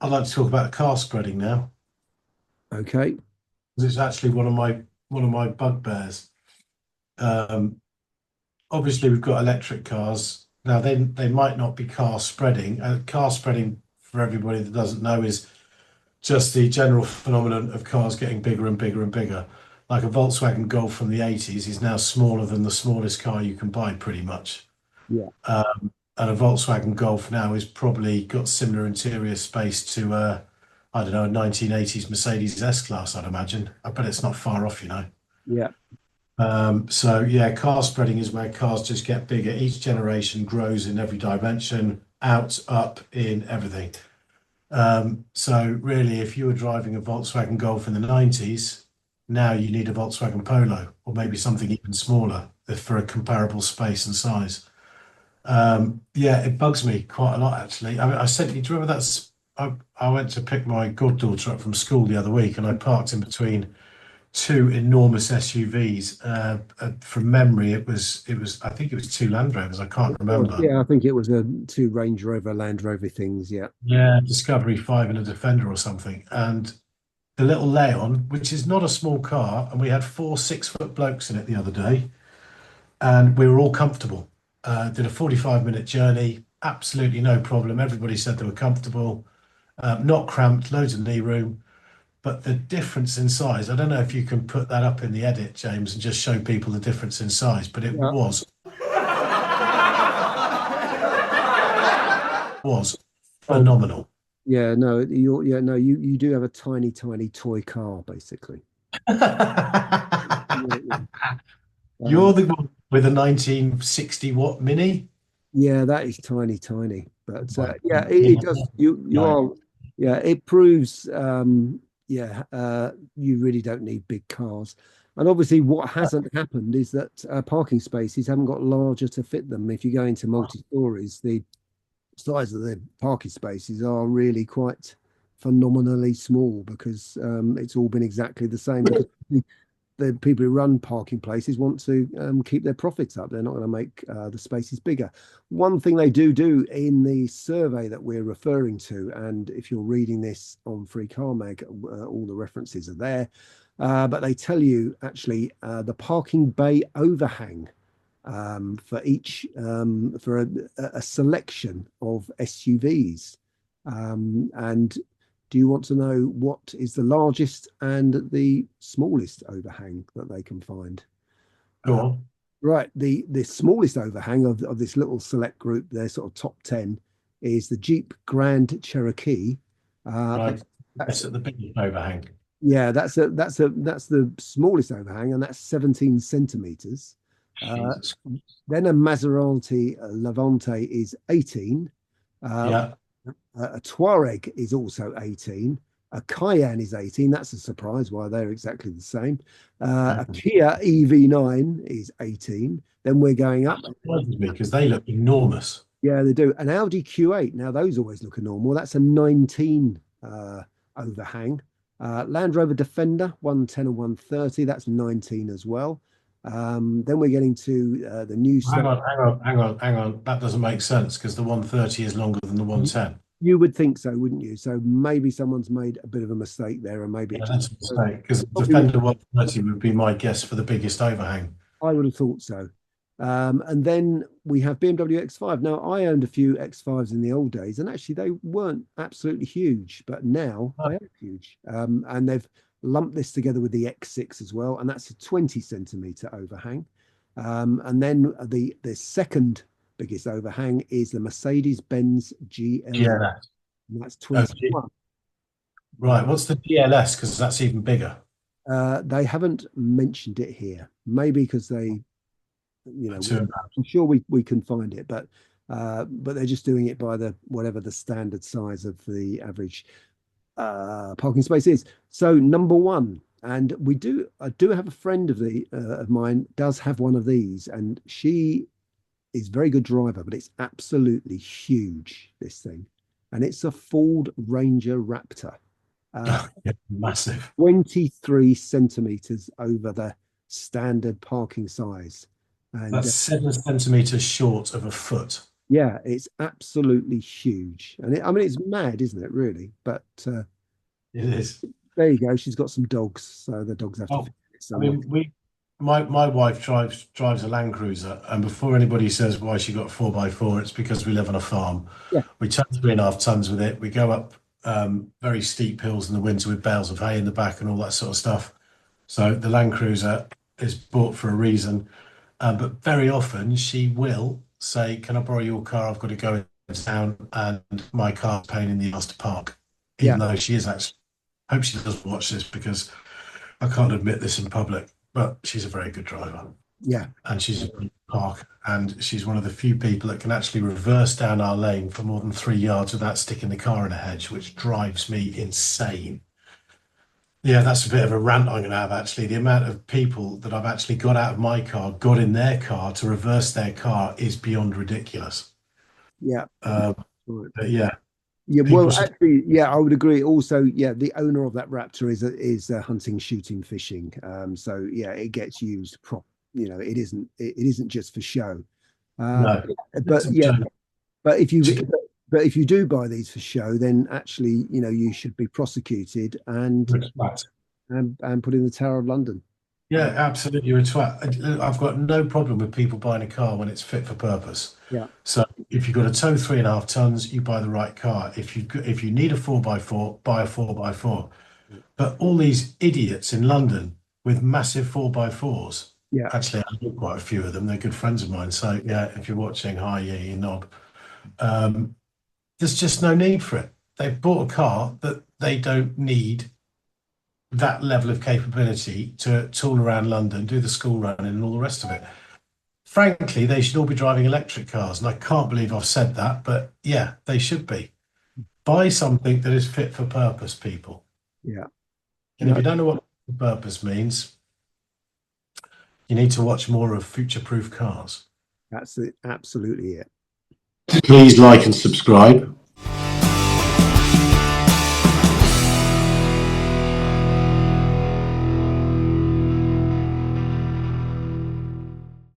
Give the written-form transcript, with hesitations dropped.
I'd like to talk about car spreading now, Okay. because it's actually one of my bugbears. Um, Obviously, we've got electric cars now. They might not be car spreading. Car spreading, for everybody that doesn't know, is just the general phenomenon of cars getting bigger and bigger and bigger. Like a Volkswagen Golf from the 80s is now smaller than the smallest car you can buy, pretty much. Yeah. And a Volkswagen Golf now is probably got similar interior space to I don't know, a 1980s Mercedes S-Class, I'd imagine. I bet it's not far off, you know. Yeah. So yeah, car spreading is where cars just get bigger. Each generation grows in every dimension, out, up, in everything. So really, if you were driving a Volkswagen Golf in the 90s, now you need a Volkswagen Polo or maybe something even smaller for a comparable space and size. Yeah, it bugs me quite a lot actually. I mean, I said, do you remember that's I went to pick my goddaughter up from school the other week and I parked in between two enormous SUVs. From memory, it was I think it was two Land Rovers. I can't remember. Yeah, I think it was a two Range Rover, Land Rover things. Yeah. Yeah, Discovery 5 and a Defender or something. And the little Leon, which is not a small car, and we had four 6-foot blokes in it the other day, and we were all comfortable. Did a 45-minute journey, absolutely no problem. Everybody said they were comfortable, not cramped, loads of knee room. But the difference in size, I don't know if you can put that up in the edit, James, and just show people the difference in size, but it Yeah. was Oh, phenomenal. yeah. No, you do have a tiny, tiny toy car, basically. Yeah. You're the one with a 1960 watt Mini? Yeah, that is tiny, tiny. But My yeah, it God. does. You No. are. Yeah, it proves. Yeah, you really don't need big cars. And obviously, what hasn't happened is that parking spaces haven't got larger to fit them. If you go into multi-stories, the size of the parking spaces are really quite phenomenally small because it's all been exactly the same. Because the people who run parking places want to keep their profits up. They're not going to make the spaces bigger. One thing they do in the survey that we're referring to, and if you're reading this on Free Car Mag, all the references are there. But they tell you actually the parking bay overhang for each for a selection of SUVs. And do you want to know what is the largest and the smallest overhang that they can find? Go Uh, on. right, the smallest overhang of this little select group, their sort of top 10, is the Jeep Grand Cherokee. Right. That's Yes, at the biggest overhang. Yeah, that's the smallest overhang, and that's 17 centimeters. Uh, Jesus. then a Maserati Levante is 18. Uh, Yeah. a Touareg is also 18. A Cayenne is 18. That's a surprise why they're exactly the same. A That Kia EV9 is 18. Then we're going up. surprises me because they look enormous. Yeah, they do. An Audi Q8. Now, those always look normal. That's a 19 overhang. Land Rover Defender, 110 and 130. That's 19 as well. Then we're getting to the new Hang stuff. on, hang on, hang on, hang on. That doesn't make sense because the 130 is longer than the 110. You would think so, wouldn't you? So maybe someone's made a bit of a mistake there, and maybe it Yeah, just that's a mistake because the probably Defender 130 would be my guess for the biggest overhang. I would have thought so. And then we have BMW X5. Now, I owned a few X5s in the old days, and actually they weren't absolutely huge, but now Oh, they are huge. And they've lumped this together with the X6 as well, and that's a 20 centimeter overhang. And then the second biggest overhang is the Mercedes-Benz GLE, yeah. and that's Oh, gee. 21. Right. What's the DLS? Because that's even bigger. They haven't mentioned it here, maybe because they Two. I'm sure we can find it, but they're just doing it by the whatever the standard size of the average parking space is. So number one, and I do have a friend of mine does have one of these, and she is a very good driver, but it's absolutely huge, this thing, and it's a Ford Ranger Raptor, uh, Yeah, massive. 23 centimeters over the standard parking size. And That's 7 centimeters short of a foot. Yeah, it's absolutely huge, and I mean, it's mad, isn't it? Really, but It is. there you go. She's got some dogs, so the dogs have to Oh, fit it I somewhere. mean, my wife drives a Land Cruiser, and before anybody says why she got 4x4, it's because we live on a farm. Yeah, We tow 3.5 tons with it. We go up very steep hills in the winter with bales of hay in the back and all that sort of stuff. So the Land Cruiser is bought for a reason. But very often she will say, "Can I borrow your car? I've got to go into town, and my car's a pain in the ass to park." yeah, Even though she is actually, hope she doesn't watch this because I can't admit this in public, but she's a very good driver, yeah, and she's a good park, and she's one of the few people that can actually reverse down our lane for more than 3 yards without sticking the car in a hedge, which drives me insane. Yeah, that's a bit of a rant I'm going to have actually. The amount of people that I've actually got out of my car, got in their car to reverse their car is beyond ridiculous. yeah. Um, Right. but yeah, Yeah, people well, should. actually, yeah, I would agree. Also, yeah, the owner of that Raptor is hunting, shooting, fishing. So yeah, it gets used prop. You know, it isn't just for show. Uh, No, but to, yeah, but if you to get but if you do buy these for show, then actually, you should be prosecuted respect. and put in the Tower of London. Yeah, Uh, absolutely. You're a twat. I've got no problem with people buying a car when it's fit for purpose. yeah, So if you've got to tow 3.5 tons, you buy the right car. If you need a 4x4, buy a 4x4. But all these idiots in London with massive 4x4s, yeah, actually, I know quite a few of them. They're good friends of mine. So yeah, if you're watching, hi, yeah, you knob. Um, there's just no need for it. They've bought a car that they don't need that level of capability to tool around London, do the school running, and all the rest of it. Frankly, they should all be driving electric cars, and I can't believe I've said that, but yeah, they should be. Buy something that is fit for purpose, people. yeah. And if No, you don't know what purpose means, you need to watch more of future-proof cars. that's it. Absolutely it. Please like and subscribe.